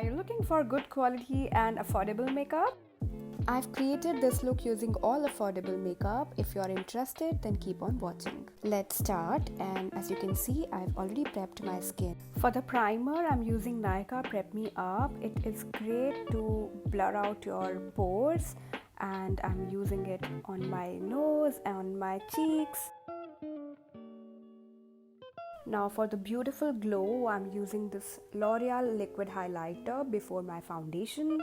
Are you looking for good quality and affordable makeup? I've created this look using all affordable makeup. If you're interested, then keep on watching. Let's start, and as you can see, I've already prepped my skin. For the primer, I'm using Nykaa Prep Me Up. It is great to blur out your pores, and I'm using it on my nose and on my cheeks. Now for the beautiful glow, I'm using this L'Oreal liquid highlighter before my foundation.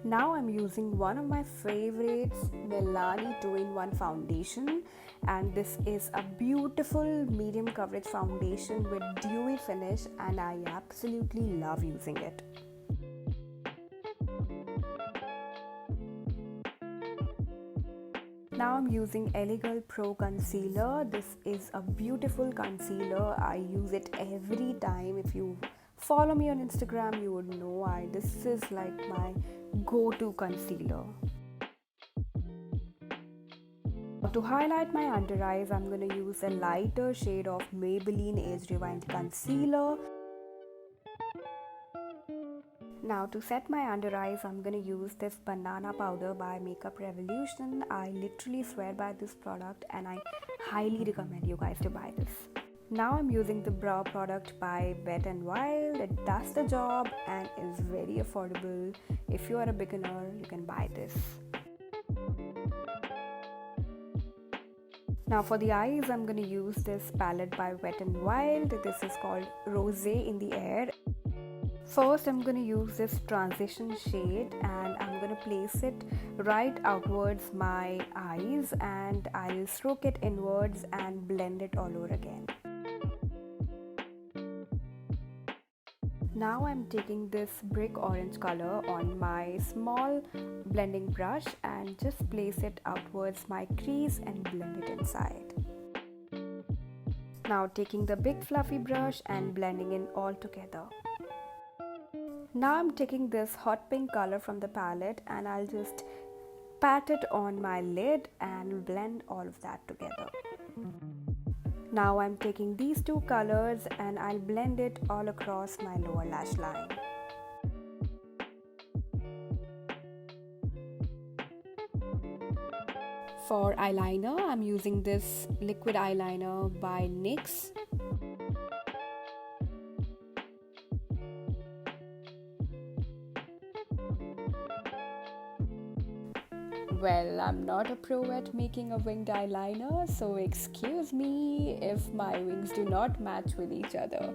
Now I'm using one of my favorites, Milani 2-in-1 foundation, and this is a beautiful medium coverage foundation with dewy finish, and I absolutely love using it. Now I'm using Elegant Pro Concealer. This is a beautiful concealer. I use it every time. If you follow me on Instagram, you would know this is like my go-to concealer. To highlight my under eyes, I'm going to use a lighter shade of Maybelline Age Rewind Concealer. Now to set my under eyes, I'm going to use this banana powder by Makeup Revolution. I literally swear by this product and I highly recommend you guys to buy this. Now I'm using the brow product by Wet n Wild. It does the job and is very affordable. If you are a beginner, you can buy this. Now for the eyes, I'm going to use this palette by Wet n Wild. This is called Rosé in the Air. First, I'm going to use this transition shade and I'm going to place it right outwards my eyes, and I'll stroke it inwards and blend it all over again. Now I'm taking this brick orange color on my small blending brush and just place it outwards my crease and blend it inside. Now taking the big fluffy brush and blending in all together. Now I'm taking this hot pink color from the palette and I'll just pat it on my lid and blend all of that together. Now I'm taking these two colors and I'll blend it all across my lower lash line. For eyeliner, I'm using this liquid eyeliner by NYX. Well, I'm not a pro at making a winged eyeliner, so excuse me if my wings do not match with each other.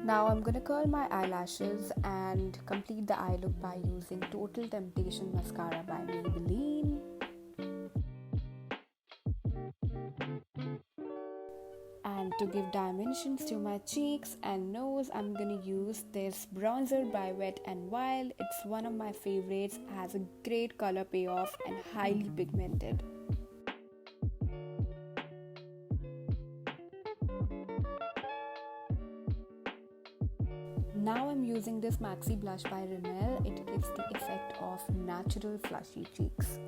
Now I'm gonna curl my eyelashes and complete the eye look by using Total Temptation mascara by Maybelline. And to give dimensions to my cheeks and nose, I'm gonna use this bronzer by Wet n Wild. It's one of my favorites, has a great color payoff and highly pigmented. Now I'm using this Maxi blush by Rimmel. It gives the effect of natural flushy cheeks.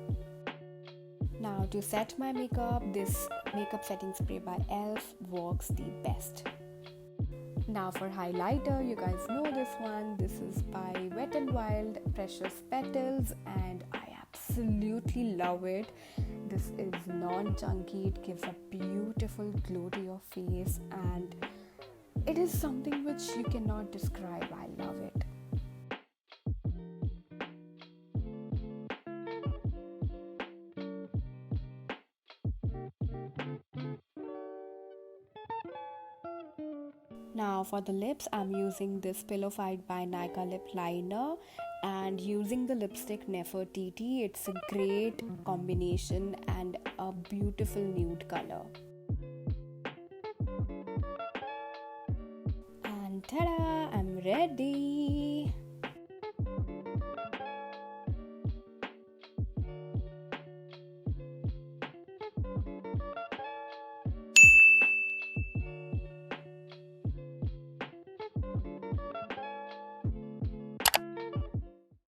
Now to set my makeup, this makeup setting spray by e.l.f. works the best. Now for highlighter, you guys know this one. This is by Wet n Wild Precious Petals and I absolutely love it. This is non-chunky, it gives a beautiful glow to your face and it is something which you cannot describe. I love it. Now for the lips, I'm using this Pillow Fight by Nykaa lip liner and using the lipstick Nefertiti. It's a great combination and a beautiful nude color. And ta-da! I'm ready!